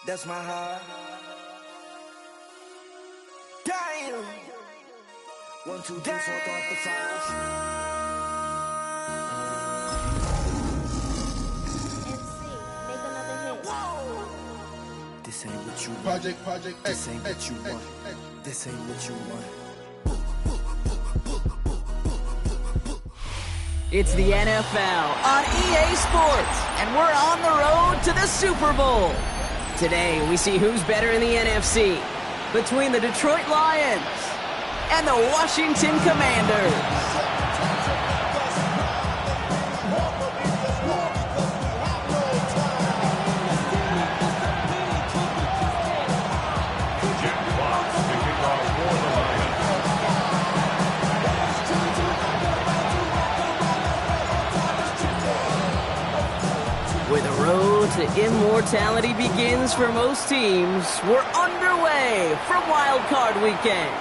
That's my heart. Damn. 1, 2, 3, 4, 5. Make another hit. This ain't what you want. Project This ain't what you want. This ain't what you want. It's the NFL on EA Sports, and we're on the road to the Super Bowl. Today, we see who's better in the NFC between the Detroit Lions and the Washington Commanders. Where the road to immortality begins for most teams, we're underway from Wild Card Weekend.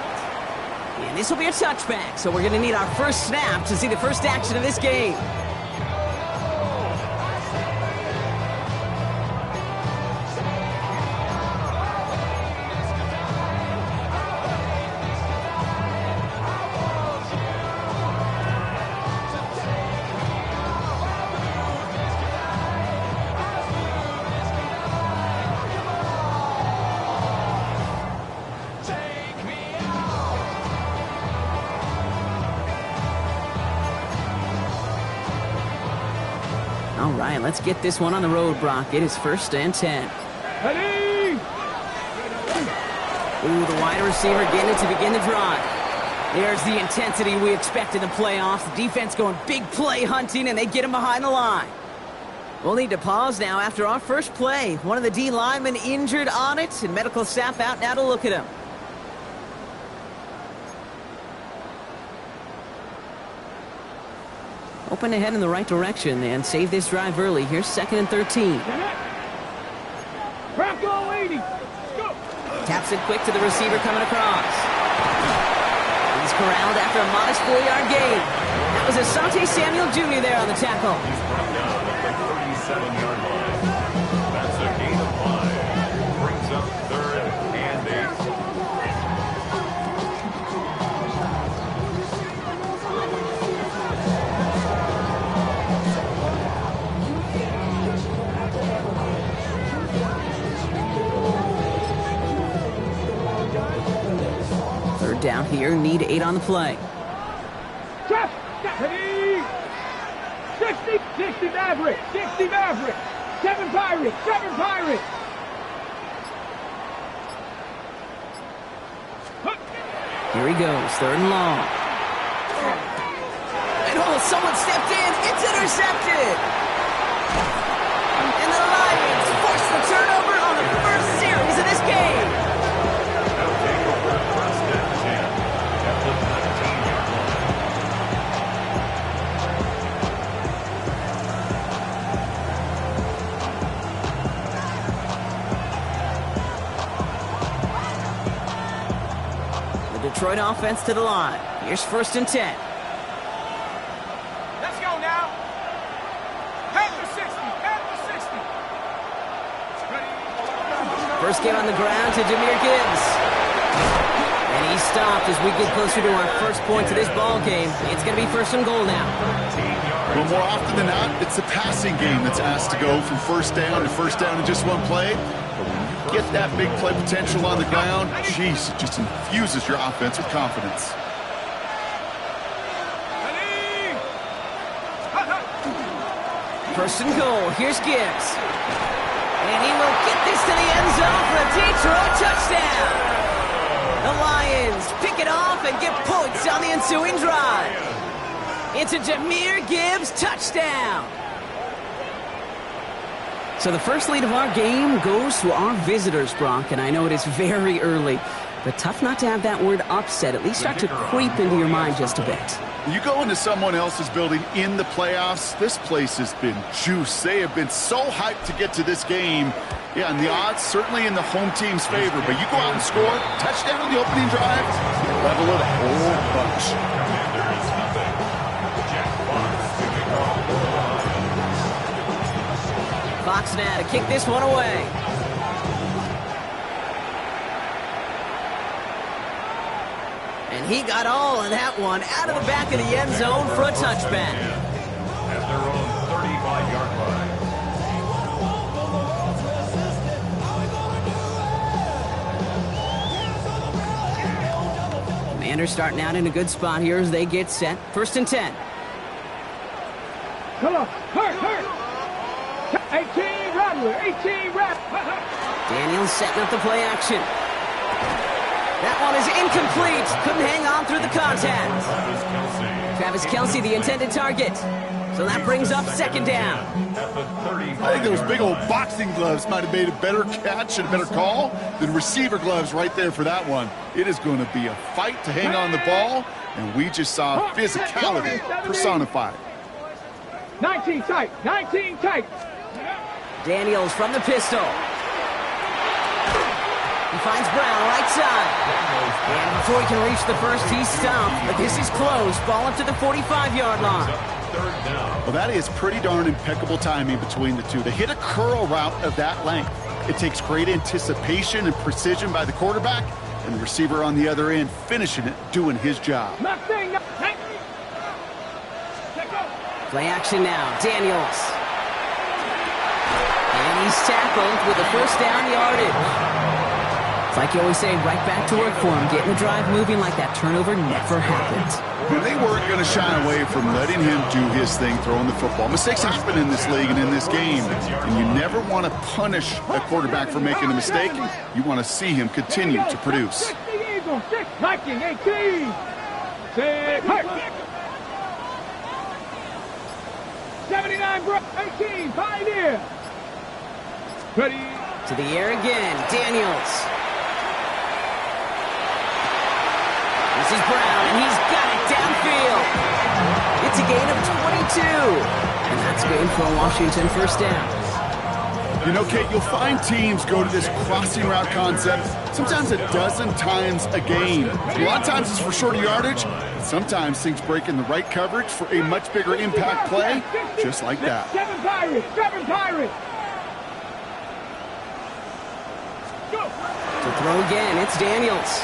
And this will be a touchback, so we're going to need our first snap to see the first action of this game. All right, let's get this one on the road, Brock. It is 1st and 10. Ready! Ooh, the wide receiver getting it to begin the drive. There's the intensity we expect in the playoffs. The defense going big play hunting, and they get him behind the line. We'll need to pause now after our first play. One of the D linemen injured on it, and medical staff out now to look at him. Open ahead in the right direction and save this drive early. Here's 2nd and 13. Bronco 80. Go. Taps it quick to the receiver coming across. He's corralled after a modest 4-yard gain. That was Asante Samuel Jr. there on the tackle. He's brought down at the 37-yard line. That's a gain of 5. Brings up 3rd and 8. Third down here, need 8 on the play. Trap. Ready. 60 Maverick. 60 Maverick. 7 Pirates. 7 Pirates. Here he goes, 3rd and long. And oh, someone stepped in. It's intercepted. And the Lions force the turnover on the first series of this game. That'll take over at 1st and 10 at the 19-yard line. The Detroit offense to the line. Here's 1st and 10. Let's go now. Head to 60. Head to 60. First game on the ground to Jahmyr Gibbs. And he stopped as we get closer to our first points of this ball game. It's going to be 1st and goal now. Well, more often than not, it's the passing game that's asked to go from 1st down to 1st down in just one play. But when you get that big play potential on the ground, geez, it just infuses your offense with confidence. Ready. 1st and goal. Here's Gibbs. And he will get this to the end zone for a Detroit touchdown. The Lions pick it off and get points on the ensuing drive. It's a Jahmyr Gibbs touchdown. So the first lead of our game goes to our visitors, Brock, and I know it is very early, but tough not to have that word upset at least start to creep into your mind just a bit. You go into someone else's building in the playoffs, this place has been juiced. They have been so hyped to get to this game. Yeah, and the odds certainly in the home team's favor, but you go out and score, touchdown on the opening drive, you level it a whole bunch. Fox now to kick this one away. And he got all of that one out of the back of the end zone for a touchback. At their own 35-yard line. Commanders starting out in a good spot here as they get set. 1st and 10. Come on. Hurt. 18, Rattler. 18, Rattler. Daniels setting up the play action. That one is incomplete. Couldn't hang on through the contact. Travis Kelce, the intended target. So that brings up 2nd down. I think those big old boxing gloves might have made a better catch and a better call than receiver gloves right there for that one. It is going to be a fight to hang on the ball, and we just saw physicality personified. 19 tight. Daniels from the pistol. He finds Brown right side. And before he can reach the first, he's stopped. But this is close. Ball up to the 45-yard line. Well, that is pretty darn impeccable timing between the two. To hit a curl route of that length, it takes great anticipation and precision by the quarterback, and the receiver on the other end finishing it, doing his job. Play action now. Daniels. And he's tackled with a 1st down yardage. It's like you always say, right back to work for him. Getting the drive moving like that turnover never happened. And they weren't going to shy away from letting him do his thing, throwing the football. Mistakes happen in this league and in this game, and you never want to punish a quarterback for making a mistake. You want to see him continue to produce. 19, 18. 79, bro. 18, Pioneer. Ready. To the air again. Daniels. This is Brown, and he's got it downfield. It's a gain of 22. And that's good for a Washington 1st down. You know, Kate, you'll find teams go to this crossing route concept sometimes a dozen times a game. A lot of times it's for shorter yardage. Sometimes things break in the right coverage for a much bigger impact play, just like that. 7 Pirates. To throw again, it's Daniels.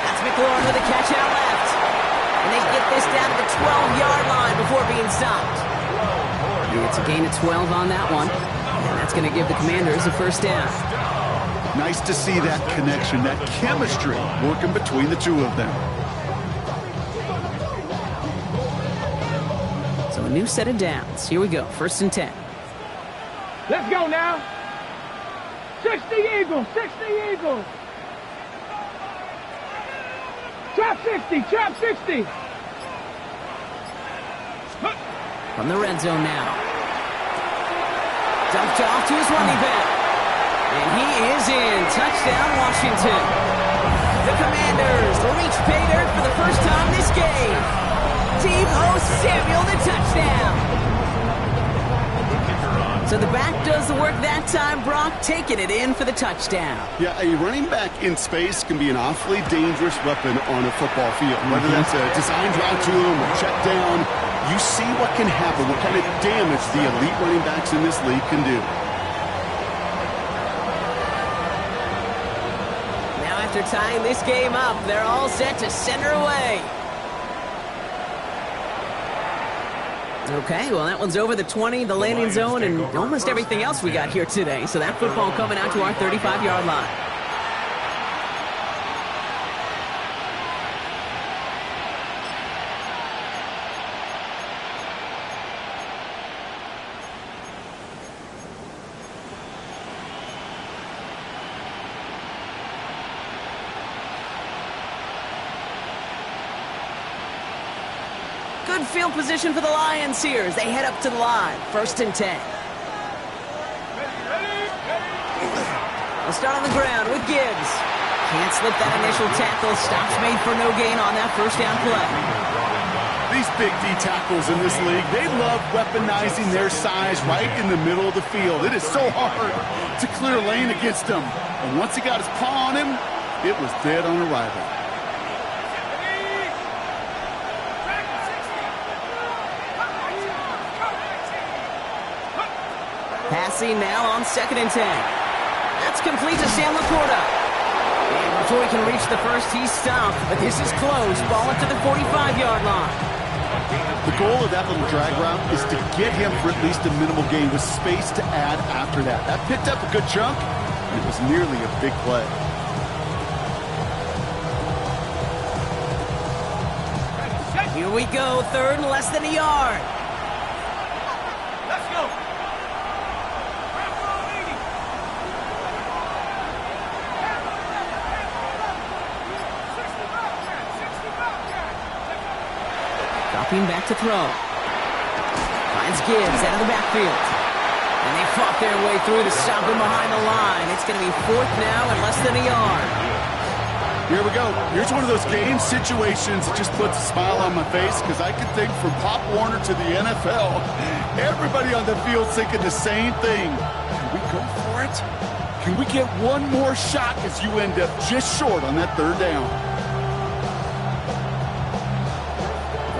That's McLaurin with a catch out left. And they get this down to the 12-yard line before being stopped. It's a gain of 12 on that one. And that's going to give the Commanders a 1st down. Nice to see that connection, that chemistry working between the two of them. So a new set of downs. Here we go. 1st and 10. Let's go now. 60 Eagles. Trap 60. From the red zone now. Dumped off to his running back. And he is in. Touchdown, Washington. The Commanders reach pay dirt for the first time this game. Deebo Samuel, the touchdown. So the back does the work that time, Brock, taking it in for the touchdown. Yeah, a running back in space can be an awfully dangerous weapon on a football field. Whether that's a designed route to him or check down, you see what can happen, what kind of damage the elite running backs in this league can do. Now after tying this game up, they're all set to send her away. Okay, well, that one's over the 20, the landing zone, and almost everything else we got here today. So that football coming out to our 35-yard line. Good field position for the Lions here as they head up to the line. 1st and 10. They'll start on the ground with Gibbs. Can't slip that initial tackle. Stops made for no gain on that 1st down play. These big D tackles in this league, they love weaponizing their size right in the middle of the field. It is so hard to clear lane against him. And once he got his paw on him, it was dead on arrival. Passing now on 2nd and 10. That's complete to Sam Laporta. And before he can reach the first, he's stopped. But this is close. Ball up to the 45-yard line. The goal of that little drag route is to get him for at least a minimal gain with space to add after that. That picked up a good chunk, and it was nearly a big play. Here we go, third and less than a yard. Let's go. Dropping back to throw. Finds Gibbs out of the backfield. And they fought their way through to stop him behind the line. It's going to be fourth now and less than a yard. Here we go. Here's one of those game situations that just puts a smile on my face because I can think from Pop Warner to the NFL, everybody on the field thinking the same thing. Can we go for it? Can we get one more shot as you end up just short on that third down?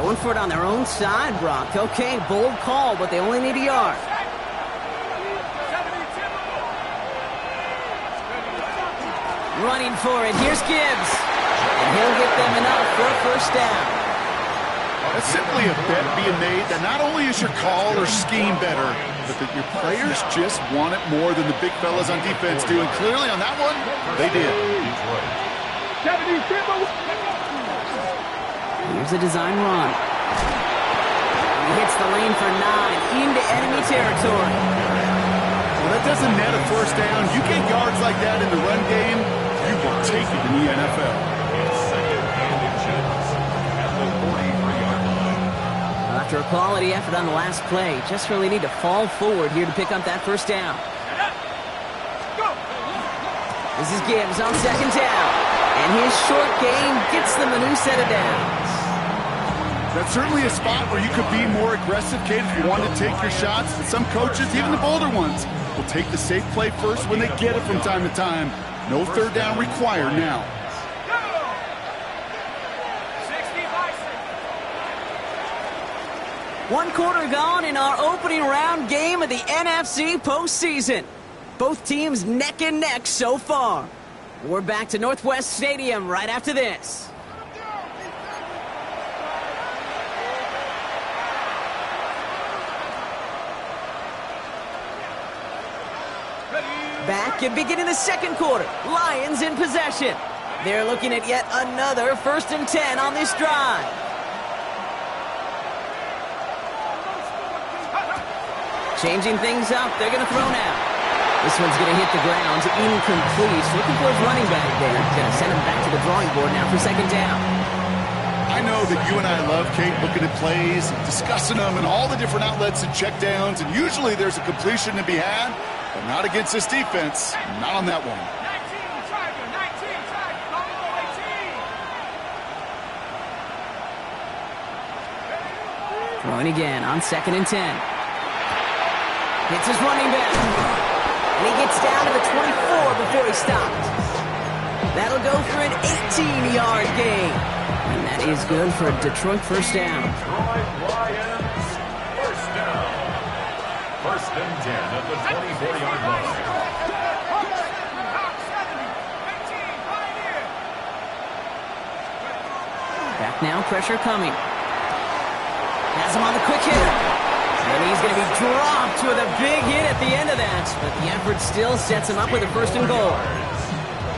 Going for it on their own side, Brock. Okay, bold call, but they only need a yard. Running for it. Here's Gibbs. And he'll get them enough for a first down. That's simply a bet being made that not only is your call or scheme better, but that your players just want it more than the big fellas on defense do. And clearly on that one, they did. Here's a design run. He hits the lane for 9 into enemy territory. Well, that doesn't net a first down. You get yards like that in the run game, you will take it in the NFL. It's second and inches at the 43-yard line. After a quality effort on the last play, just really need to fall forward here to pick up that first down. This is Gibbs on second down. And his short gain gets them a new set of downs. That's certainly a spot where you could be more aggressive, Kate, if you wanted to take your shots. And some coaches, even the bolder ones, will take the safe play first when they get it from time to time. No third down required now. One quarter gone in our opening round game of the NFC postseason. Both teams neck and neck so far. We're back to Northwest Stadium right after this. Back and beginning the second quarter. Lions in possession. They're looking at yet another 1st and 10 on this drive. Changing things up. They're going to throw now. This one's going to hit the ground. Incomplete. Looking for his running back there. Going to send him back to the drawing board now for second down. I know that you and I love, Kate, looking at plays, and discussing them, and all the different outlets and checkdowns, and usually there's a completion to be had, but not against this defense. Not on that one. 19, Tiger, 18, Throwing again on second and 10. Hits his running back. And he gets down to the 24 before he stops. That'll go for an 18-yard gain. And that is good for a Detroit first down. Detroit Lions, first down. 1st and 10 at the 24-yard line. Back now, pressure coming. Has him on the quick hitter. And he's going to be dropped with a big hit at the end of that. But the effort still sets him up with a 1st and goal.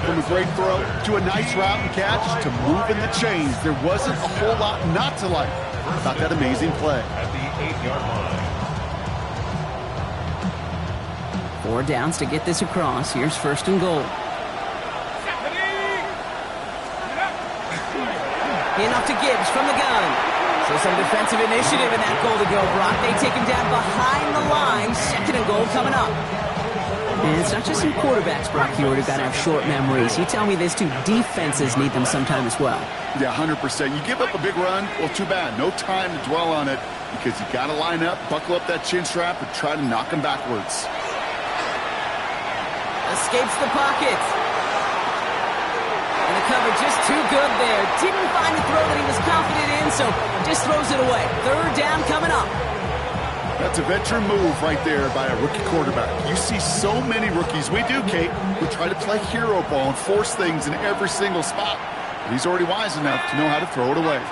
From a great throw to a nice route and catch to moving the chains, there wasn't a whole lot not to like about that amazing play. At the 8-yard line. 4 downs to get this across. Here's 1st and goal. Enough to Gibbs from the gun. So some defensive initiative in that goal to go, Brock. They take him down behind the line. 2nd and goal coming up. And it's not just some quarterbacks, Brock Hewitt, who got to have short memories. You tell me this too, defenses need them sometime as well. Yeah, 100%. You give up a big run, well, too bad. No time to dwell on it because you got to line up, buckle up that chin strap, and try to knock them backwards. Escapes the pocket. And the cover just too good there. Didn't find a throw that he was confident in, so just throws it away. 3rd down coming up. That It's a veteran move right there by a rookie quarterback. You see so many rookies, we do, Kate, who try to play hero ball and force things in every single spot. But he's already wise enough to know how to throw it away.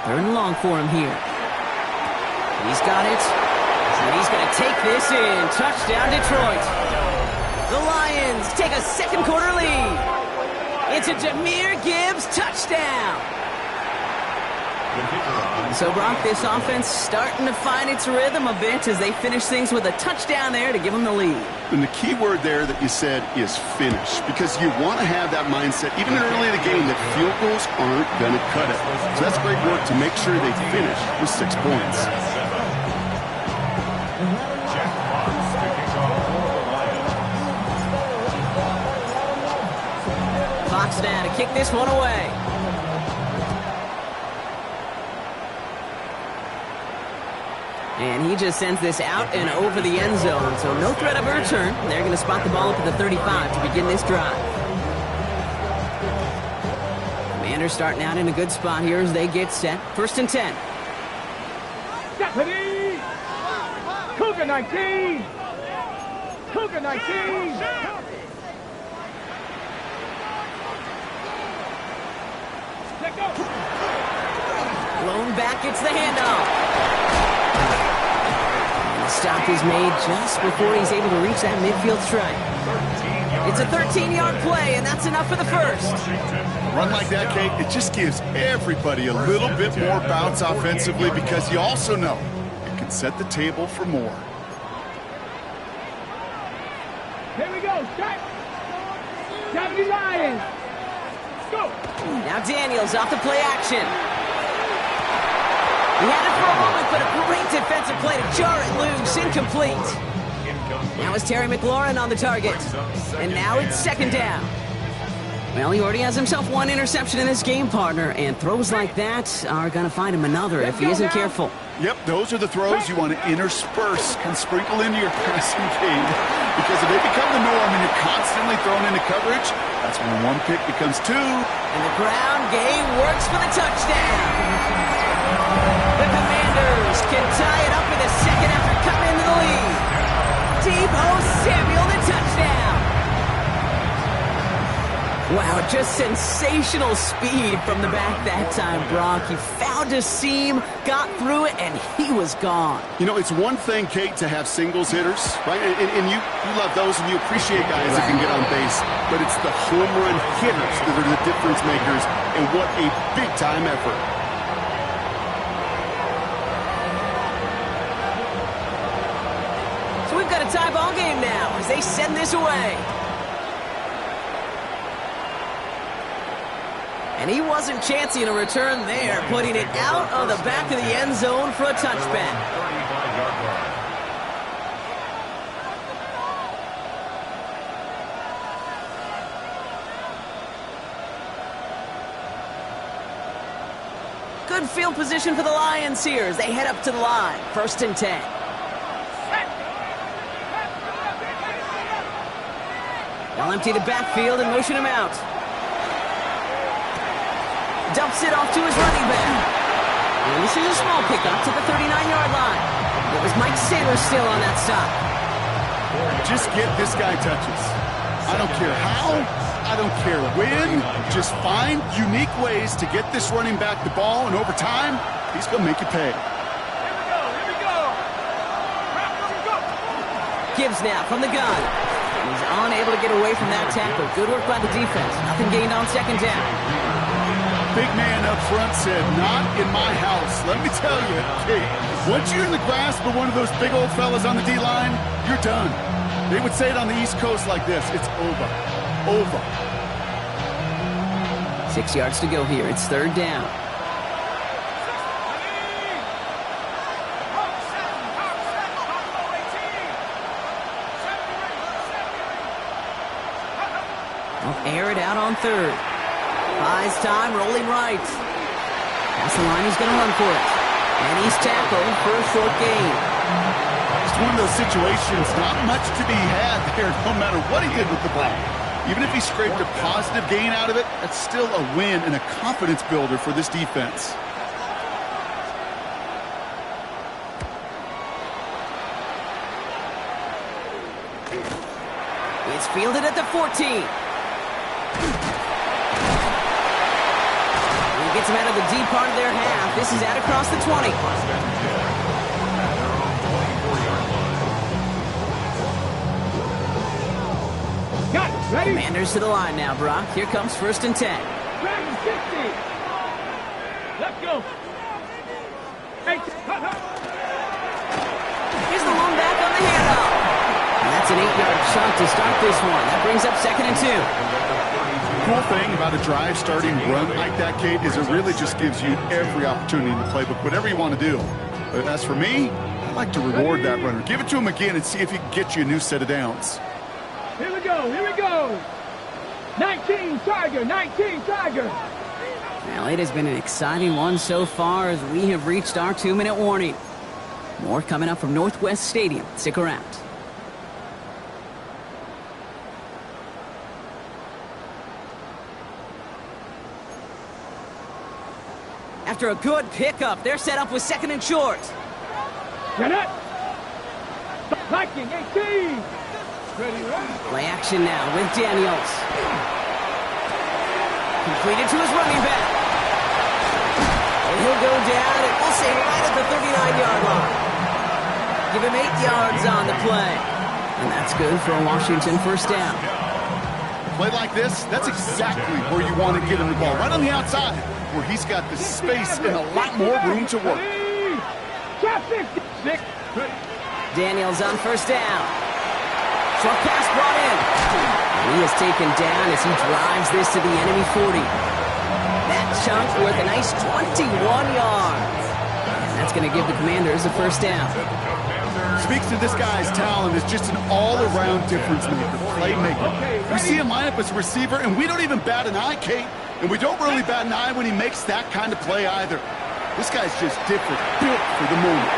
Third and long for him here. He's got it. And he's going to take this in. Touchdown, Detroit. The Lions take a second quarter lead. It's a Jahmyr Gibbs touchdown. So, Brock, this offense starting to find its rhythm a bit as they finish things with a touchdown there to give them the lead. And the key word there that you said is finish, because you want to have that mindset, even early in the game, that field goals aren't going to cut it. So that's great work to make sure they finish with 6 points. Fox now to kick this one away. And he just sends this out and over the end zone. So no threat of a return. They're going to spot the ball up at the 35 to begin this drive. Commanders starting out in a good spot here as they get set. 1st and 10. Deputy! Cougar 19! Cougar 19! Let go! Blown back, it's the handoff. The stop is made just before he's able to reach that midfield strike. It's a 13-yard play, and that's enough for the first. A run like that, Kate, it just gives everybody a little bit more bounce offensively, because you also know it can set the table for more. Here we go, strike! Deputy Lions! Go! Now Daniels off the play action. He had it for a moment, but a great defensive play to jar it loose. Incomplete. Now it's Terry McLaurin on the target. And now it's 2nd down. Well, he already has himself one interception in this game, partner, and throws like that are going to find him another if he isn't careful. Yep, those are the throws you want to intersperse and sprinkle into your passing game, because if they become the norm and you're constantly thrown into coverage, that's when one pick becomes 2. And the ground game works for the touchdown. The Commanders can tie it up in a second after coming into the lead. Deebo Samuel, the touchdown. Wow, just sensational speed from the back that time, Brock. He found a seam, got through it, and he was gone. You know, it's one thing, Kate, to have singles hitters, right? And you love those, and you appreciate guys that can get on base. But it's the home run hitters that are the difference makers, and what a big-time effort. So we've got a tie ball game now as they send this away. And he wasn't chancing a return there, putting it out of the back of the end zone for a touchback. Good field position for the Lions here as they head up to the line. 1st and 10. They'll empty the backfield and motion him out. Dumps it off to his running back. And this is a small pickup to the 39-yard line. It was Mike Saylor still on that stop. Just get this guy touches. I don't care how, I don't care when. Just find unique ways to get this running back the ball, and over time, he's going to make you pay. Here we go! Gibbs now from the gun. He's unable to get away from that tackle. Good work by the defense. Nothing gained on 2nd down. Big man up front said, "Not in my house." Let me tell you, hey, once you're in the grasp of one of those big old fellas on the D-line, you're done. They would say it on the East Coast like this: it's over. Over. 6 yards to go here. It's 3rd down. They'll air it out on 3rd. Buys time, rolling right. Past the line, he's going to run for it. And he's tackled for a short gain. Just one of those situations, not much to be had there, no matter what he did with the ball. Even if he scraped a positive gain out of it, that's still a win and a confidence builder for this defense. It's fielded at the 14. He gets him out of the deep part of their half. This is out across the 20. Got it. Ready? Commanders to the line now, Brock. Here comes 1st and 10. Dragon 60. Let's go. Hey, Here's the long back on the handoff. And that's an 8-yard chunk to start this one. That brings up 2nd and 2. The cool thing about a drive starting run like that, Kate, is it really just gives you every opportunity in the playbook, whatever you want to do. But as for me, I like to reward that runner. Give it to him again and see if he can get you a new set of downs. Here we go. Here we go. 19 Tiger. 19 Tiger. Well, it has been an exciting one so far as we have reached our 2-minute warning. More coming up from Northwest Stadium. Stick around. After a good pickup, they're set up with 2nd and short. Get it. Viking 18. Ready, ready. Play action now with Daniels. Completed to his running back. And he'll go down, and we'll say right at the 39-yard line. Give him 8 yards on the play. And that's good for a Washington 1st down. Play like this, that's exactly where you want to get him the ball. Right on the outside, where he's got the space and a lot more room to work. Daniels on 1st down. Short pass brought in. He is taken down as he drives this to the enemy 40. That chunk worth a nice 21 yards. And that's going to give the Commanders a 1st down. Speaks to this guy's talent as just an all-around difference maker, playmaker. We see him line up as a receiver, and we don't even bat an eye, Kate. And we don't really bat an eye when he makes that kind of play either. This guy's just different, built for the moment.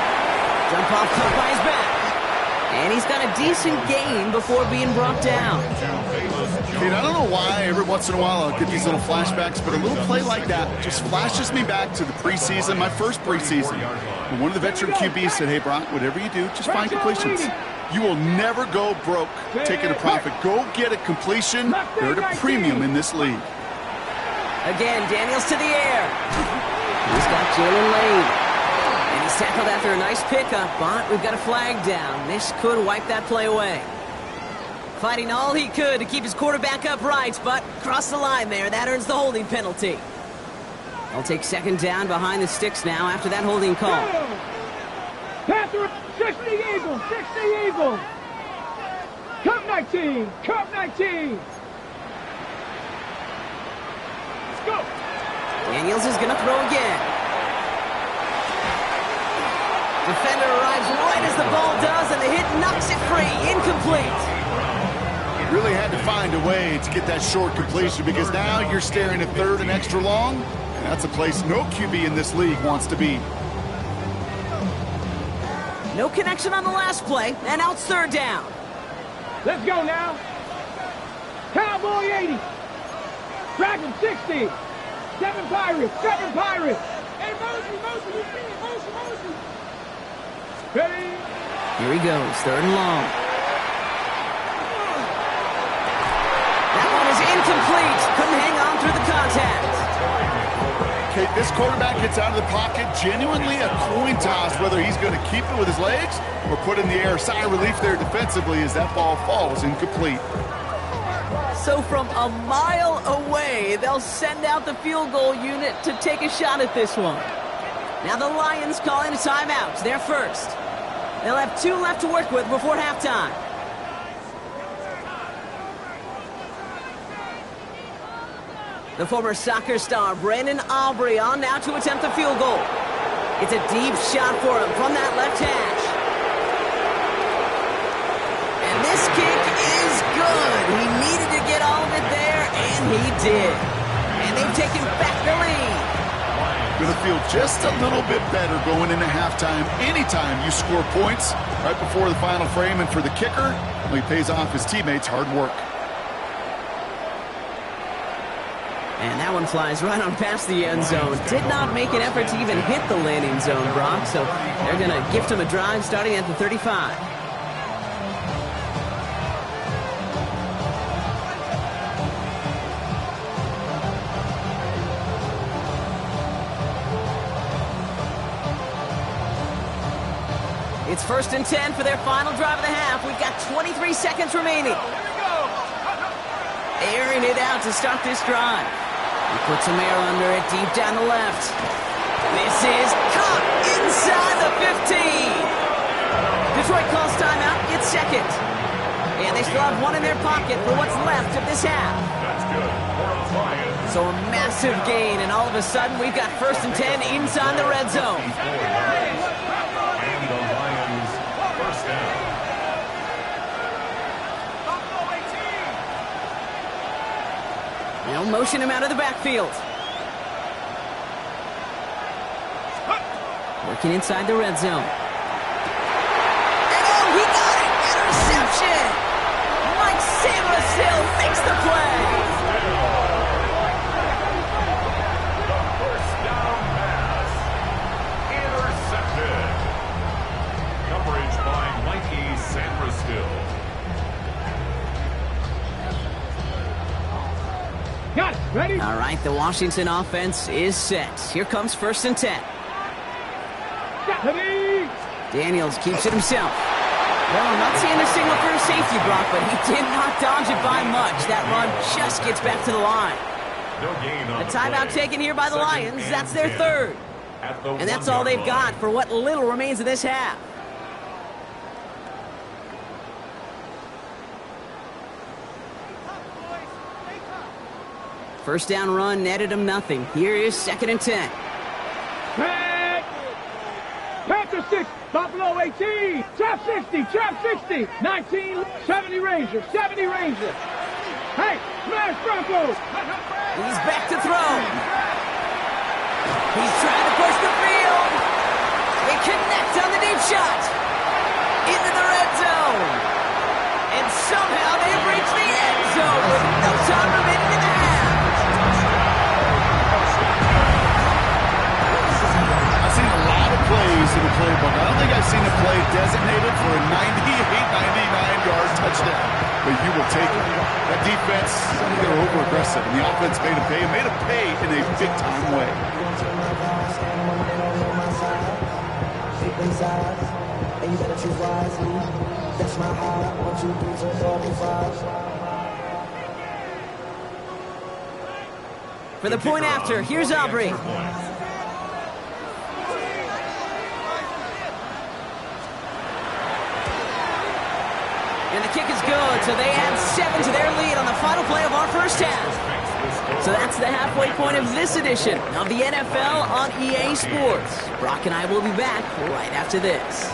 Jump off caught by his back. And he's got a decent gain before being brought down. Kate, I don't know why every once in a while I'll get these little flashbacks, but a little play like that just flashes me back to the preseason, my first preseason. And one of the veteran QBs said, hey, Brock, whatever you do, just find completions. You will never go broke taking a profit. Go get a completion. They're at a premium in this league. Again, Daniels to the air. He's got Jalen Lane. And he's tackled after a nice pickup, but we've got a flag down. This could wipe that play away. Fighting all he could to keep his quarterback upright, but crossed the line there. That earns the holding penalty. They'll take 2nd down behind the sticks now after that holding call. Panther, 60 Eagles, 60 Eagles. Cup 19, Cup 19. Let's go. Daniels is going to throw again. Defender arrives right as the ball does, and the hit knocks it free. Incomplete. Really had to find a way to get that short completion because now you're staring at 3rd and extra long. And that's a place no QB in this league wants to be. No connection on the last play, and now it's 3rd down. Let's go now. Cowboy 80. Dragon 60. 7 Pirates, 7 Pirates. Hey, Mosey, you see it, Mosey. Ready? Here he goes, 3rd and long. That one is incomplete. Couldn't hang on through the contact. Kate, this quarterback gets out of the pocket, genuinely a coin toss whether he's going to keep it with his legs or put in the air. Sigh of relief there defensively as that ball falls incomplete. So from a mile away, they'll send out the field goal unit to take a shot at this one. Now the Lions calling a timeout. They're first. They'll have 2 left to work with before halftime. The former soccer star Brandon Aubrey on now to attempt the field goal. It's a deep shot for him from that left hash. And this kick is good. He needed to get all of it there, and he did. And they've taken back the lead. Going to feel just a little bit better going into halftime anytime you score points right before the final frame. And for the kicker, well, he pays off his teammates' hard work. And that one flies right on past the end zone. Did not make an effort to even hit the landing zone, Brock. So they're going to gift him a drive starting at the 35. It's 1st and 10 for their final drive of the half. We've got 23 seconds remaining. Airing it out to start this drive. He puts some air under it deep down the left. This is caught inside the 15. Detroit calls timeout. It's second. And they still have one in their pocket for what's left of this half. That's good. So a massive gain, and all of a sudden we've got 1st and 10 inside the red zone. And the Lions first down. They'll motion him out of the backfield. Working inside the red zone. And oh, he got it! Interception! Mike Samuelson makes the play! The first down pass. Intercepted. Coverage by Mikey Samuelson. Got it. Ready? All right, the Washington offense is set. Here comes 1st and 10. Ready? Daniels keeps it himself. Well, I'm not seeing a signal for a safety, Brock, but he did not dodge it by much. That run just gets back to the line. No gain on The timeout taken here by the Lions. That's their 3rd. And that's all they've got for what little remains of this half. First down run netted him nothing. Here is 2nd and 10. Pack. Panther 6. Buffalo 18. Trap 60. Trap 60. 19. 70 Ranger. 70 Ranger. Hey, smash Broncos. He's back to throw. He's trying to push the field. It connects on the deep shot. Into the red zone. And somehow they've reached the end zone with no time remaining in the half. I've seen a lot of plays in the playbook. I don't think I've seen a play designated for a 99-yard touchdown, but you will take it. That defense, I think they were over-aggressive, and the offense made a pay, in a big-time way. And you better choose wisely. That's my heart. 1, 2, 3, 4, 5. For the point after, here's Aubrey. And the kick is good, so they add 7 to their lead on the final play of our first half. So that's the halfway point of this edition of the NFL on EA Sports. Brock and I will be back right after this.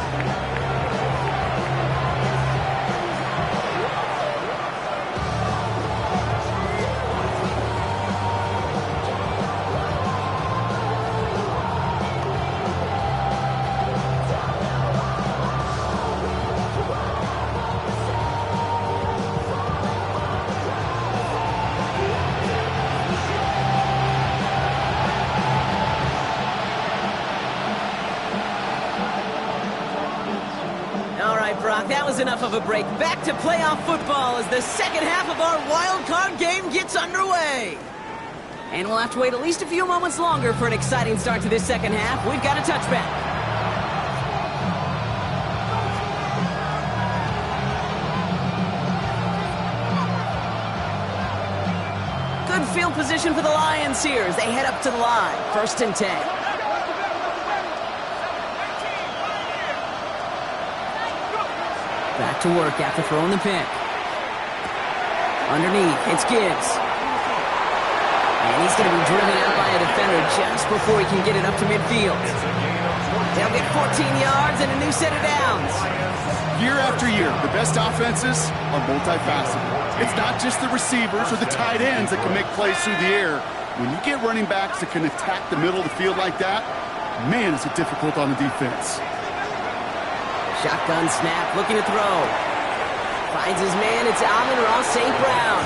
Brock, that was enough of a break. Back to playoff football as the second half of our wild card game gets underway. And we'll have to wait at least a few moments longer for an exciting start to this second half. We've got a touchback. Good field position for the Lions here as they head up to the line. 1st and 10. Back to work after throwing the pick. Underneath, it's Gibbs. And he's going to be driven out by a defender just before he can get it up to midfield. They'll get 14 yards and a new set of downs. Year after year, the best offenses are multifaceted. It's not just the receivers or the tight ends that can make plays through the air. When you get running backs that can attack the middle of the field like that, man, is it difficult on the defense. Shotgun snap, looking to throw. Finds his man, it's Amon-Ra St. Brown.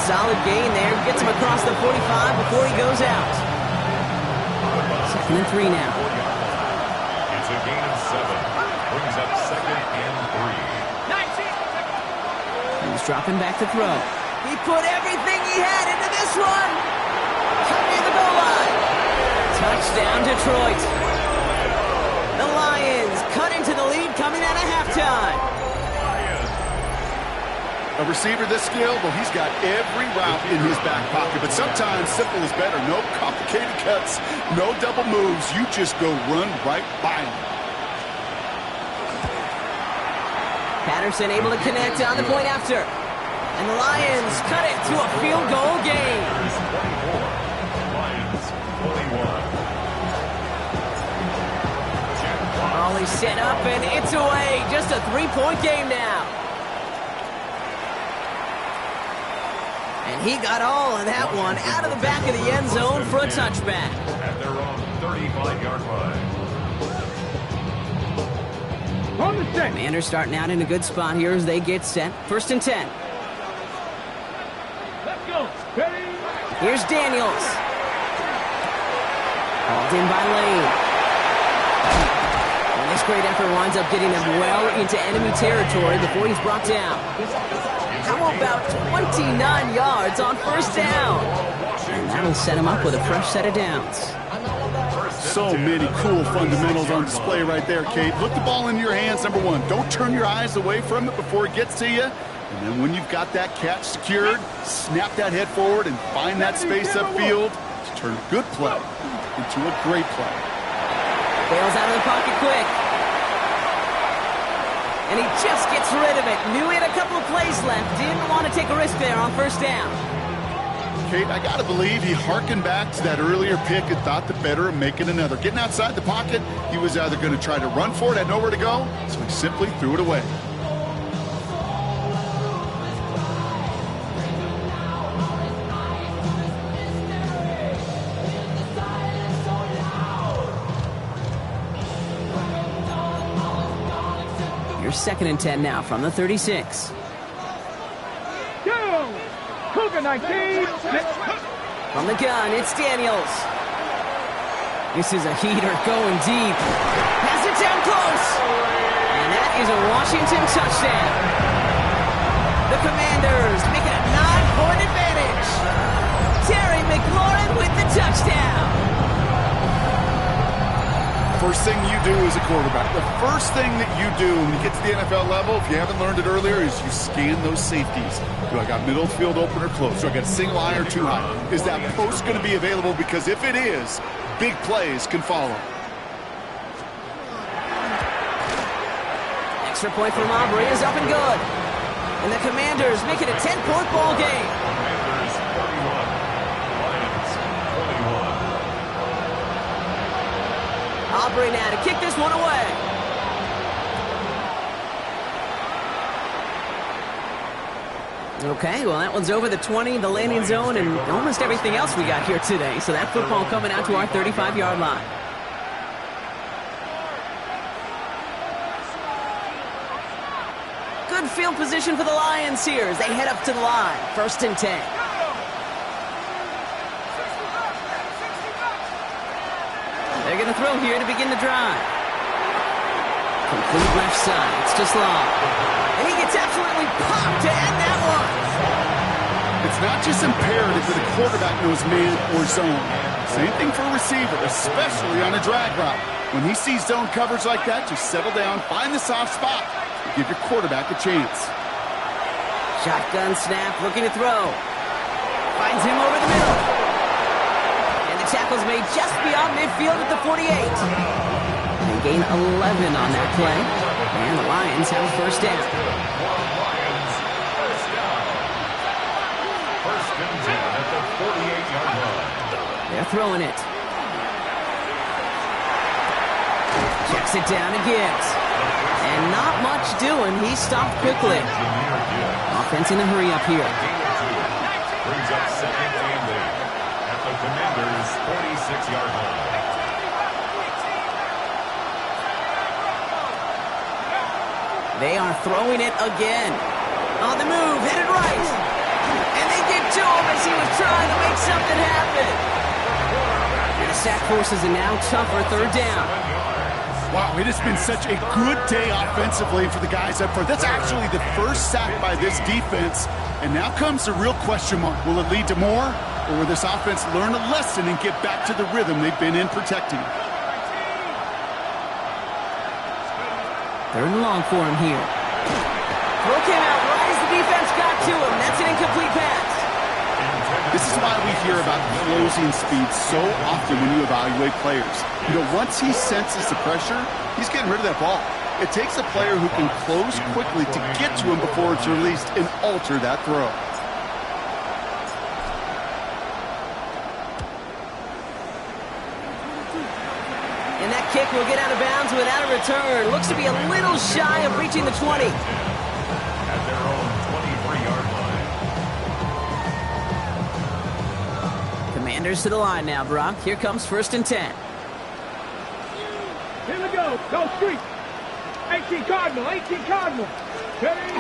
solid gain there. Gets him across the 45 before he goes out. 2nd and 3 now. It's a gain of 7. Brings up 2nd and 3. He's dropping back to throw. He put everything he had into this one. Cut near the goal line. Touchdown, Detroit. The Lions cut into the lead coming out of halftime. A receiver this skilled, well, he's got every route in his back pocket, but sometimes simple is better. No complicated cuts, no double moves. You just go run right by him. Patterson able to connect on the point after. And the Lions cut it to a field goal game. Lions 21. All is set up and it's away. Just a 3-point game now. And he got all of that one out of the back of the end zone for a touchback. At their own 35-yard line. On the set. Commanders starting out in a good spot here as they get set. 1st and 10. Let's go. Ready? Here's Daniels. Hauled in by Lane. And this great effort winds up getting him well into enemy territory before he's brought down. How about 29 yards on 1st down? And that'll set him up with a fresh set of downs. So many cool fundamentals on display right there, Kate. Look the ball in your hands, number one. Don't turn your eyes away from it before it gets to you. And then when you've got that catch secured, snap that head forward and find that space upfield to turn a good play into a great play. Bails out of the pocket quick. And he just gets rid of it. Knew he had a couple of plays left. Didn't want to take a risk there on 1st down. Kate, I got to believe he hearkened back to that earlier pick and thought the better of making another. Getting outside the pocket, he was either going to try to run for it, had nowhere to go, so he simply threw it away. Here's 2nd and 10 now from the 36. Go. Cougar 19. From the gun, it's Daniels. This is a heater going deep. Pass it down close. And that is a Washington touchdown. The Commanders make it a 9-point advantage. Terry McLaurin with the touchdown. First thing you do as a quarterback, the first thing that you do when you get to the NFL level, if you haven't learned it earlier, is you scan those safeties. Do I got middle field open or close? Do I got a single high or too high? Is that post going to be available? Because if it is, big plays can follow. Extra point from Aubrey is up and good. And the Commanders make it a 10-point ball game. Commanders 31. Lions 21. Aubrey now to kick this one away. Okay, well, that one's over the 20, the landing zone, and almost everything else we got here today. So that football coming out to our 35-yard line. Good field position for the Lions here as they head up to the line. 1st and 10. They're going to throw here to begin the drive. Complete left side. It's just long. And he gets absolutely popped to end that one. It's not just imperative that a quarterback knows man or zone. Same thing for a receiver, especially on a drag route. When he sees zone coverage like that, just settle down, find the soft spot, and give your quarterback a chance. Shotgun snap, looking to throw. Finds him over the middle. And the tackle's made just beyond midfield at the 48. They gain 11 on that play. And the Lions have a 1st down. Lions, 1st down. 1st and 10 at the 48-yard line. They're throwing it. Checks it down to Gibbs. And not much doing. He stopped quickly. Offense in a hurry up here. Brings up 2nd and 8 at the Commanders' 46-yard line. They are throwing it again. On the move, headed right. And they get to him as he was trying to make something happen. And the sack forces a now tougher third down. Wow, it has been such a good day offensively for the guys up front. That's actually the first sack by this defense. And now comes the real question mark. Will it lead to more? Or will this offense learn a lesson and get back to the rhythm they've been in protecting? Third and long for him here. Throw came out right as the defense got to him. That's an incomplete pass. This is why we hear about closing speed so often when you evaluate players. You know, once he senses the pressure, he's getting rid of that ball. It takes a player who can close quickly to get to him before it's released and alter that throw. And that kick will get out of bounds without a return. Looks to be a little shy of reaching the 20. At their own 23-yard line. Commanders to the line now, Brock. Here comes 1st and 10. Here we go. Go street. 18 Cardinal. 18 Cardinal. Ready?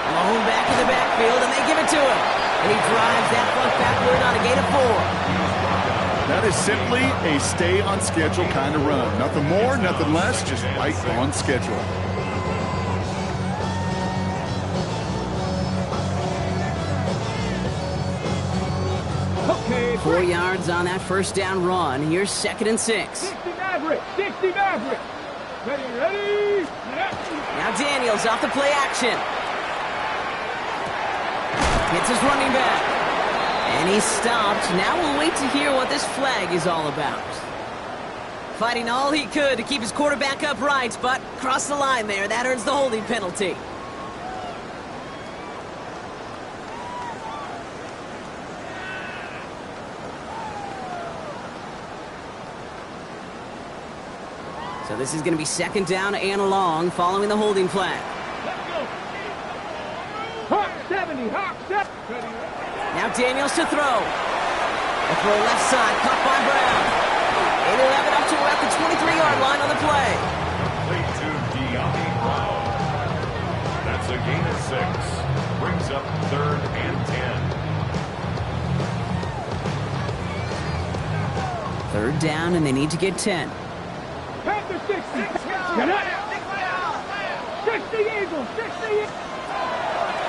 Malone back in the backfield, and they give it to him. And he drives that front backward on a gain of 4. That is simply a stay-on-schedule kind of run. Nothing more, nothing less, just right on schedule. Okay. 4 yards on that first down run. Here's 2nd and 6. 60 Maverick. 60 Maverick. Ready. Now Daniels off the play action. Hits his running back. And he's stopped. Now we'll wait to hear what this flag is all about. Fighting all he could to keep his quarterback upright, but crossed the line there. That earns the holding penalty. So this is going to be 2nd down and long following the holding flag. Let's go. Hawk 70. Hawk 70. Ready. Now Daniels to throw. A throw left side, caught by Brown. 8-11 up to about the 23-yard line on the play. Complete to De'Ami Brown. That's a gain of 6. Brings up 3rd and 10. 3rd down, and they need to get 10. Panther 60. Get up. 60 Eagles. 60 Eagles.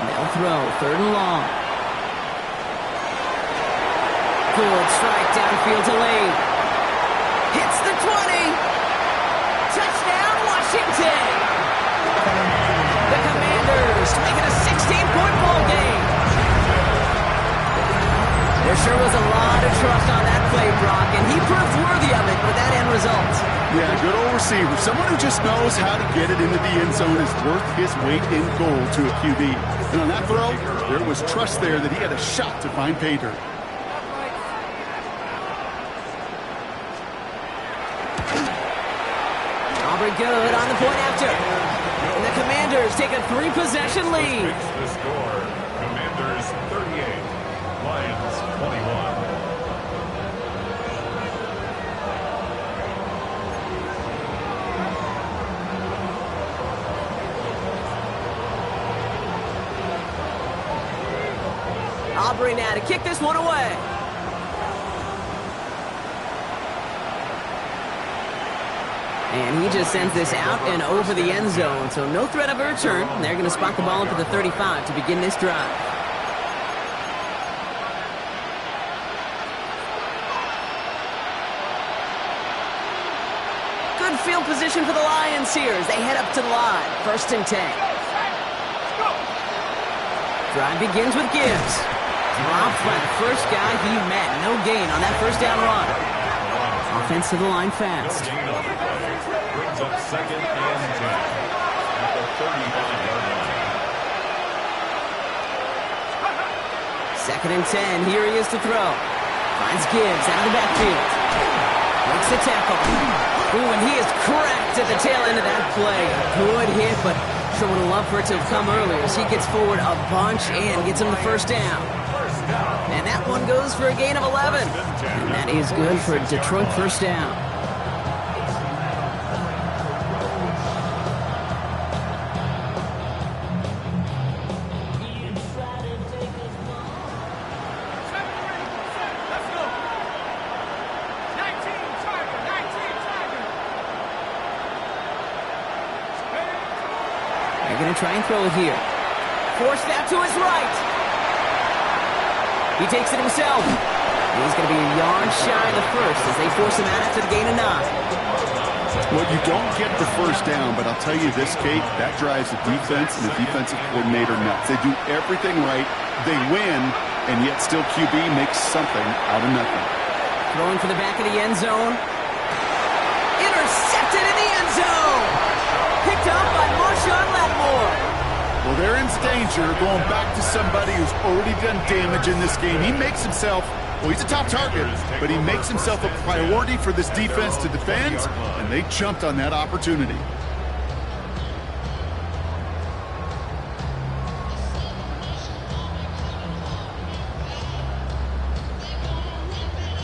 They'll throw. 3rd and long. Good strike downfield to Lane. Hits the 20. Touchdown, Washington. The Commanders make it a 16-point ball game. There sure was a lot of trust on that play, Brock, and he proved worthy of it with that end result. Yeah, good old receiver. Someone who just knows how to get it into the end zone is worth his weight in gold to a QB. And on that throw, there was trust there that he had a shot to find pay dirt. Aubrey good on the point after. And the Commanders take a 3-possession lead. Fix the score. Commanders 38. Lions 21. Aubrey now to kick this one away. And he just sends this out and over the end zone, so no threat of a return. They're going to spot the ball up at the 35 to begin this drive. Good field position for the Lions here as they head up to the line. 1st and 10. Drive begins with Gibbs. Dropped by the first guy he met. No gain on that first down run. Offense to the line fast. Brings up 2nd and 10 at the 35-yard line. 2nd and 10. Here he is to throw. Finds Gibbs out of the backfield. Makes the tackle. Ooh, and he is cracked at the tail end of that play. Good hit, but sure would have loved for it to have come earlier as he gets forward a bunch and gets him the first down. And that one goes for a gain of 11. And that is good for a Detroit first down. They're going to try and throw it here. Forced out to his right. He takes it himself. He's going to be a yard shy of the first as they force him out after the gain of 9. Well, you don't get the first down, but I'll tell you this, Kate, that drives the defense and the defensive coordinator nuts. They do everything right, they win, and yet still QB makes something out of nothing. Throwing for the back of the end zone. Intercepted in the end zone. Picked up by Marshawn Lattimore. Well, they're in danger going back to somebody who's already done damage in this game. He makes himself, well, he's a top target, but he makes himself a priority for this defense to defend, and they jumped on that opportunity.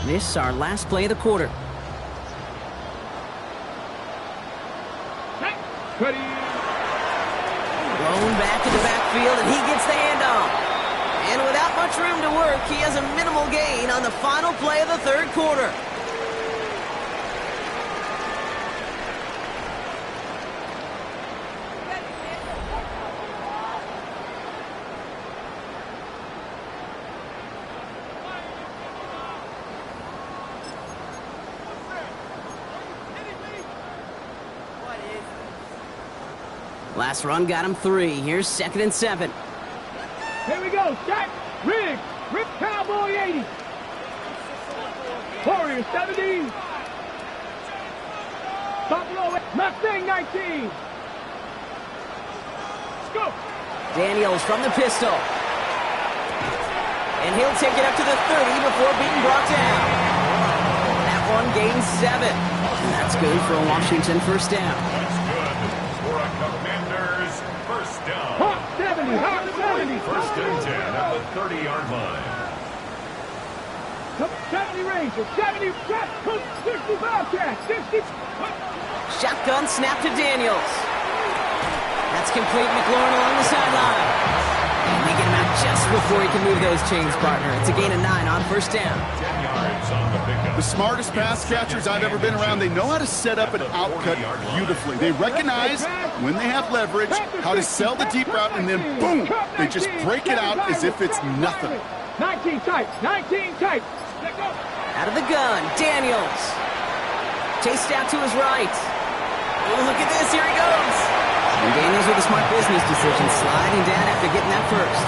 This is our last play of the quarter. Ready. Thrown back in the backfield, and he gets the handoff. And without much room to work, he has a minimal gain on the final play of the third quarter. Last run got him 3. Here's 2nd and 7. Here we go. Shot. Rig. Rip Cowboy 80. Warrior 70. Buffalo Mustang 19. Let's go. Daniels from the pistol. And he'll take it up to the 30 before being brought down. That one gains 7. And that's good for a Washington first down. Commanders, first down. Hot 70, hot 70. First and 10 at the 30-yard line. 70 Ranger, 70, 60 Bobcat, 60. Shotgun snap to Daniels. That's complete. McLaurin along the sideline. And they get him out just before he can move those chains, partner. It's a gain of 9 on first down. 10 yards on the pickup. The smartest pass catchers I've ever been around, they know how to set up an outcut beautifully. They recognize when they have leverage, how to sell the deep route, and then boom, they just break it out as if it's nothing. 19 tight, 19 tight. Out of the gun, Daniels. Chased out to his right. Oh, look at this, here he goes. And Daniels with a smart business decision, sliding down after getting that first.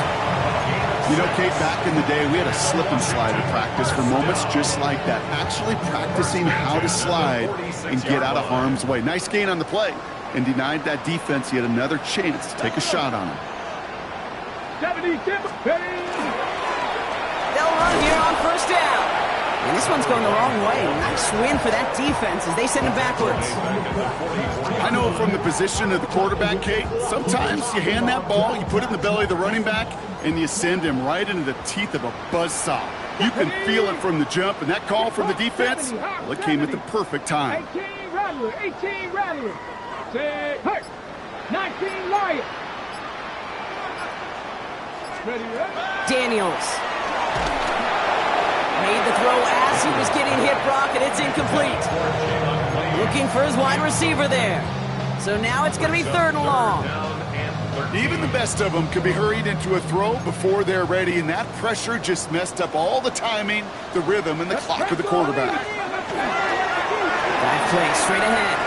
You know, Kate, back in the day, we had a slip and slide in practice for moments just like that. Actually practicing how to slide and get out of harm's way. Nice gain on the play, and denied that defense yet another chance to take a shot on him. 70, They'll run here on first down. And this one's going the wrong way. Nice win for that defense as they send him backwards. I know from the position of the quarterback, Kate, sometimes you hand that ball, you put it in the belly of the running back, and you send him right into the teeth of a buzzsaw. You can feel it from the jump, and that call from the defense, well, it came at the perfect time. 18 Rattler, 18 Rattler. 19 Lion. Ready, ready. Daniels. Made the throw as he was getting hit, Brock, and it's incomplete. Looking for his wide receiver there. So now it's going to be 3rd and long. Even the best of them could be hurried into a throw before they're ready, and that pressure just messed up all the timing, the rhythm, and the clock of the quarterback. Dive play straight ahead.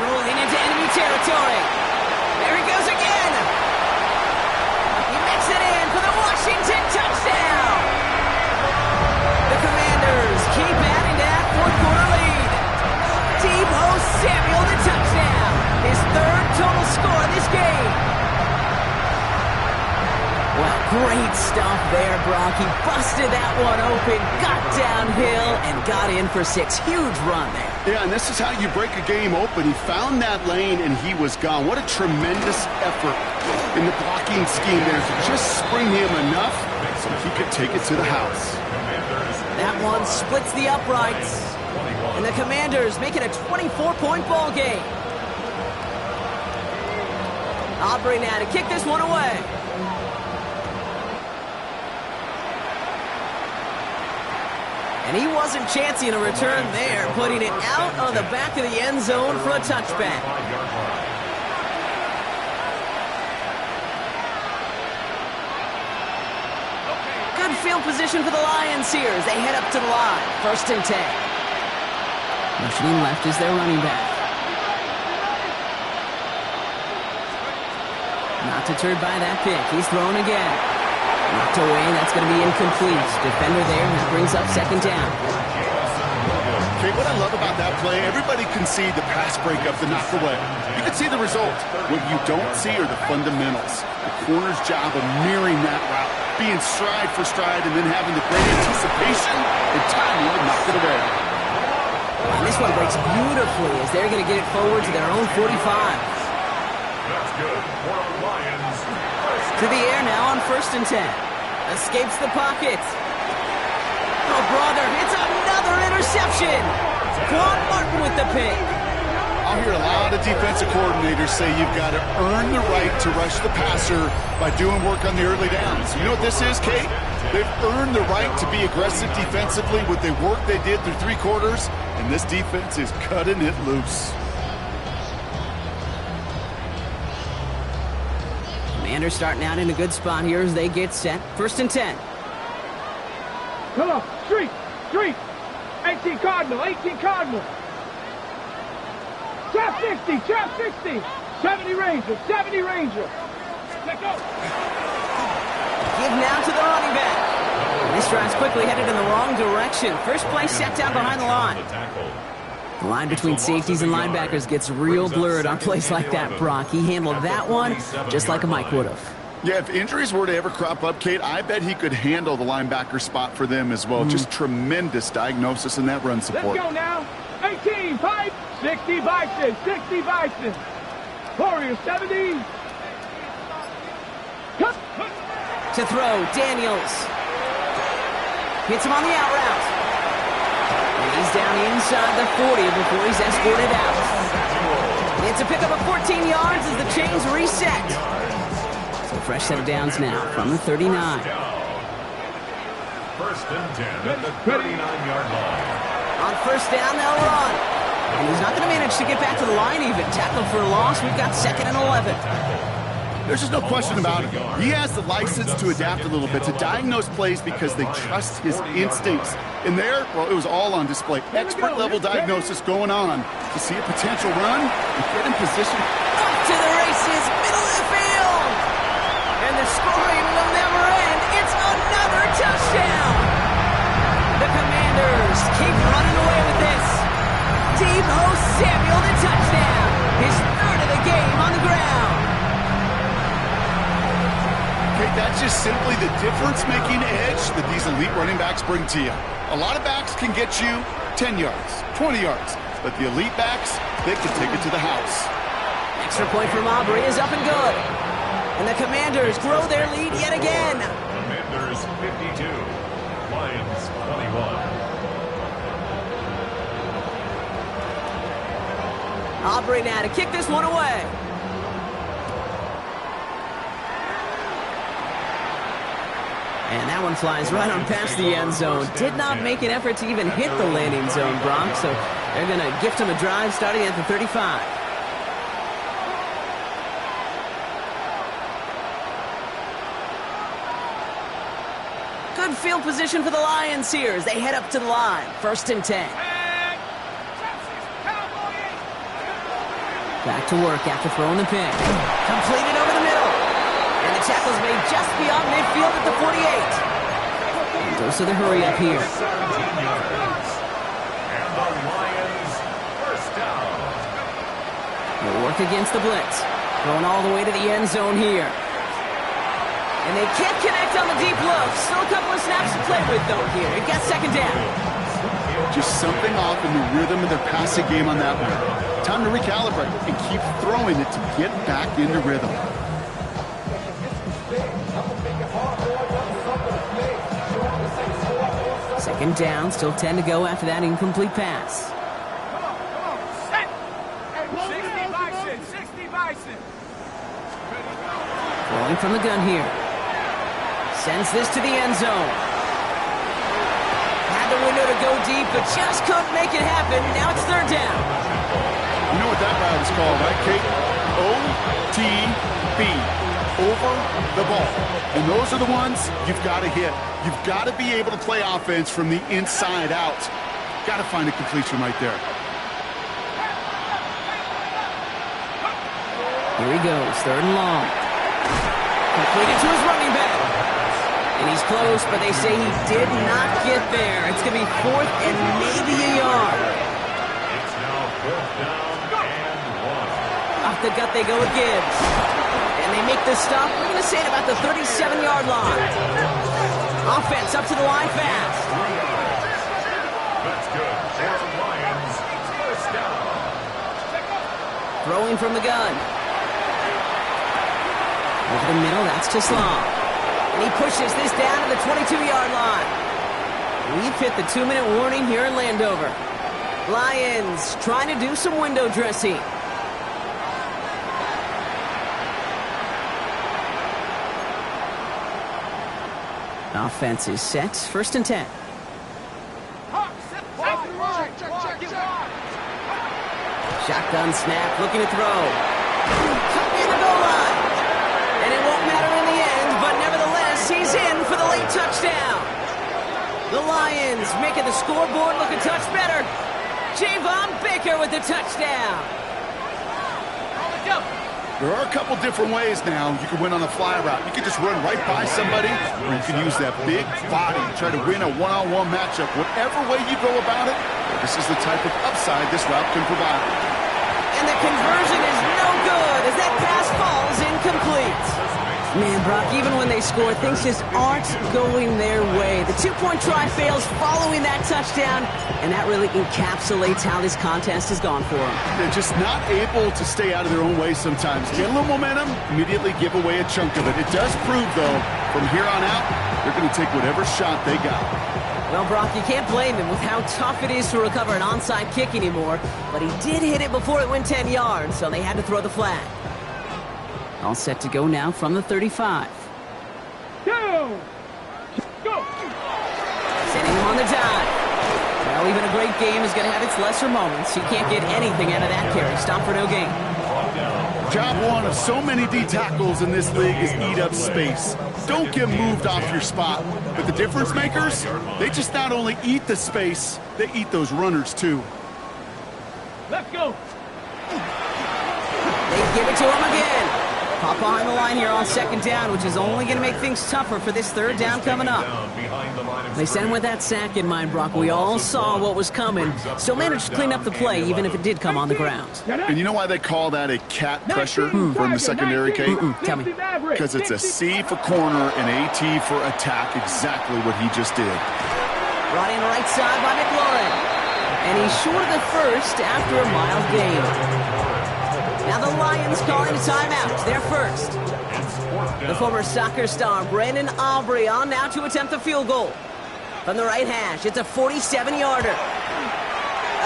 Rolling into enemy territory. There he goes again. He makes it in for the Washington touchdown. The Commanders keep adding to that 4th quarter lead. Deebo Samuel the touchdown. His 3rd total score this game. Well, great stuff there, Brock. He busted that one open, got downhill, and got in for 6. Huge run there. Yeah, and this is how you break a game open. He found that lane, and he was gone. What a tremendous effort in the blocking scheme there to just spring him enough so he could take it to the house. That one splits the uprights. And the Commanders make it a 24-point ball game. Aubrey now to kick this one away. And he wasn't chancing a return there, putting it out on the back of the end zone for a touchback. field position for the Lions here as they head up to the line. 1st and 10. Rushing left is their running back. Not deterred by that pick. He's thrown again. Knocked away. That's going to be incomplete. Defender there. That brings up 2nd down. Okay, what I love about that play, everybody can see the pass breakup, the knock away. You can see the result. What you don't see are the fundamentals. The corner's job of mirroring that route, being stride for stride, and then having the great anticipation and timing to knock it away. And this one breaks beautifully as they're going to get it forward to their own 45. That's good for the Lions. To the air now on 1st and 10. Escapes the pocket. Oh, brother, it's another interception. Quan Martin with the pick. I'll hear a lot of defensive coordinators say you've got to earn the right to rush the passer by doing work on the early downs. You know what this is, Kate? They've earned the right to be aggressive defensively with the work they did through 3 quarters, and this defense is cutting it loose. Commanders starting out in a good spot here as they get set. 1st and 10. Come on, street. 18 Cardinal, 18 Cardinal. Trap 60. 70 Ranger. Let go. Give now to the running back. This drive's quickly headed in the wrong direction. First play set down behind the line. The line between safeties and linebackers gets real blurred on plays like that, Brock. He handled that one just like a Mike would have. Yeah, if injuries were to ever crop up, Kate, I bet he could handle the linebacker spot for them as well. Just tremendous diagnosis in that run support. Let's go now. 18, 5, 60 Bison. Warriors, 70. To throw, Daniels. Hits him on the out route. And he's down inside the 40 before he's escorted out. It's a pickup of 14 yards as the chains reset. So fresh set of downs now from the 39. 1st and 10 at the 39-yard line. On 1st down, they'll run. And he's not going to manage to get back to the line even. Tackle for a loss. We've got 2nd and 11. There's just no question about it. He has the license to adapt a little bit, to diagnose plays because they trust his instincts. And there, well, it was all on display. Expert-level diagnosis going on to see a potential run and get in position. Up to the races, middle of the field. And the scoring will never end. It's another touchdown. The Commanders keep running away with this. Deebo Samuel, the touchdown. His 3rd of the game on the ground. Okay, that's just simply the difference-making edge that these elite running backs bring to you. A lot of backs can get you 10 yards, 20 yards, but the elite backs, they can take it to the house. Extra point from Aubrey is up and good. And the Commanders grow their lead yet again. Commanders 52, Lions 21. Aubrey now to kick this one away. And that one flies right on past the end zone. Did not make an effort to even hit the landing zone, Bronx. So they're going to gift him a drive starting at the 35. Good field position for the Lions here as they head up to the line. 1st and 10. Back to work after throwing the pick. Completed over the middle. And the tackle's made just beyond midfield at the 48. And goes to the hurry up here. 17 yards. And the Lions 1st down. They'll work against the blitz. Going all the way to the end zone here. And they can't connect on the deep look. Still a couple of snaps to play with, though, here. It gets 2nd down. Just something off in the rhythm of their passing game on that one. Time to recalibrate and keep throwing it to get back into rhythm. Second down, still 10 to go after that incomplete pass. Set. 60 Bison. Rolling from the gun here. Sends this to the end zone. Had the window to go deep, but just couldn't make it happen. Now it's 3rd down. You know what that route is called, right, Kate? OTB. over the ball. And those are the ones you've got to hit. You've got to be able to play offense from the inside out. Got to find a completion right there. Here he goes, 3rd and long. Completed to his running back. And he's close, but they say he did not get there. It's going to be 4th and maybe a yard. It's now 4th down and 1. Off the gut they go with Gibbs. And they make the stop, we're going to say at about the 37-yard line. Offense up to the line fast. That's good. For the Lions, 1st down. Throwing from the gun. Over the middle, that's Teslam. And he pushes this down to the 22-yard line. We've hit the 2-minute warning here in Landover. Lions trying to do some window dressing. Offense is set. 1st and 10. Shotgun snap, looking to throw. Cut near the goal line. And it won't matter in the end, but nevertheless, he's in for the late touchdown. The Lions making the scoreboard look a touch better. Javon Baker with the touchdown. There are a couple different ways now. You can win on a fly route. You can just run right by somebody, or you can use that big body to try to win a one-on-one matchup. Whatever way you go about it, this is the type of upside this route can provide. And the conversion is no good as that pass falls incomplete. Man, Brock, even when they score, things just aren't going their way. The 2-point try fails following that touchdown, and that really encapsulates how this contest has gone for them. They're just not able to stay out of their own way sometimes. Get a little momentum, immediately give away a chunk of it. It does prove, though, from here on out, they're going to take whatever shot they got. Well, Brock, you can't blame him with how tough it is to recover an onside kick anymore, but he did hit it before it went 10 yards, so they had to throw the flag. All set to go now from the 35. Go! Sending him on the dive. Well, even a great game is going to have its lesser moments. He can't get anything out of that carry. Stop for no gain. Job one of so many D tackles in this league is eat up space. Don't get moved off your spot. But the difference makers, they just not only eat the space, they eat those runners too. Let's go! They give it to him again. Pop behind the line here on 2nd down, which is only going to make things tougher for this 3rd down coming up. They sent him with that sack in mind, Brock. We all saw what was coming. Still managed to clean up the play, even if it did come on the ground. And you know why they call that a cat pressure from the secondary, Kate? Tell me. Because it's a C for corner and a T for attack, exactly what he just did. Brought in right side by McLaurin. And he's short of the first after a mild gain. Now the Lions calling a timeout. They're first. The former soccer star Brandon Aubrey on now to attempt the field goal. From the right hash, it's a 47-yarder.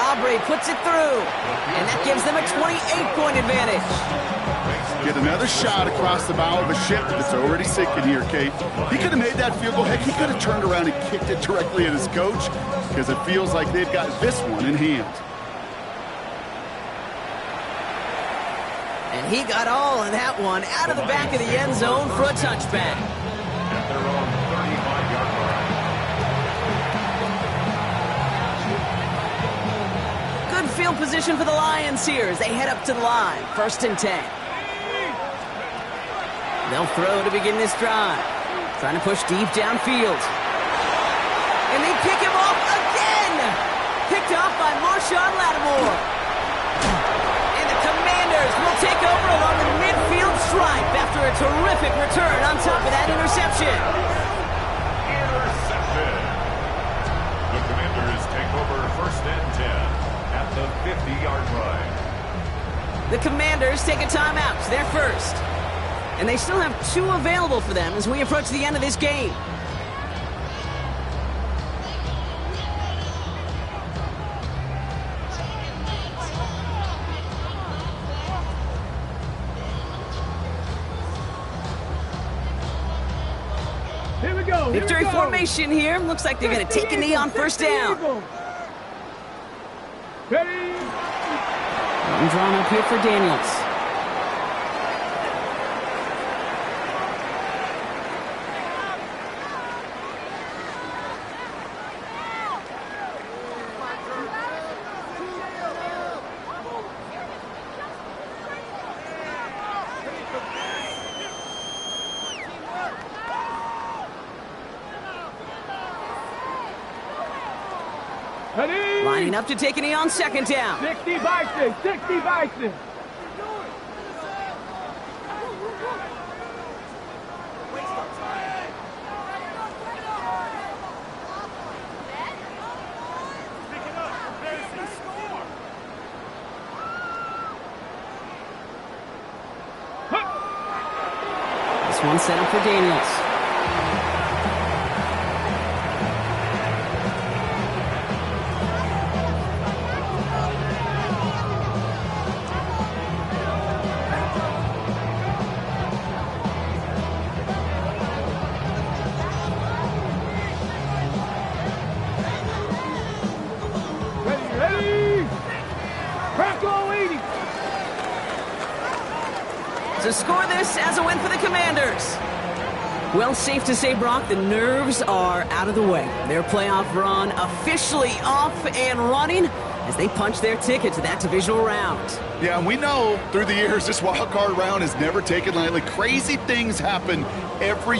Aubrey puts it through, and that gives them a 28-point advantage. Get another shot across the bow of a ship that's already sinking here, Kate. He could have made that field goal. Heck, he could have turned around and kicked it directly at his coach, because it feels like they've got this one in hand. And he got all of that one out of the back of the end zone for a touchback. At their own 35-yard line. Good field position for the Lions here as they head up to the line. 1st and 10. They'll throw to begin this drive. Trying to push deep downfield. And they pick him off again! Picked off by Marshawn Lattimore. And the Commanders will take over along the midfield stripe after a terrific return on top of that interception. Intercepted. The Commanders take over 1st and 10 at the 50-yard line. The Commanders take a timeout. They're first. And they still have 2 available for them as we approach the end of this game. Here we go. Victory formation here. Looks like they're going to take a knee on 1st down. Ready? I'm drawn up here for Daniels. Lining up to take a knee on second down. 60 Bison, 60 Bison. This one set up for Daniels. Ready. Bronco 80. To score this as a win for the Commanders. Well, safe to say, Brock, the nerves are out of the way. Their playoff run officially off and running as they punch their ticket to that divisional round. Yeah, and we know through the years this wild card round is never taken lightly. Crazy things happen every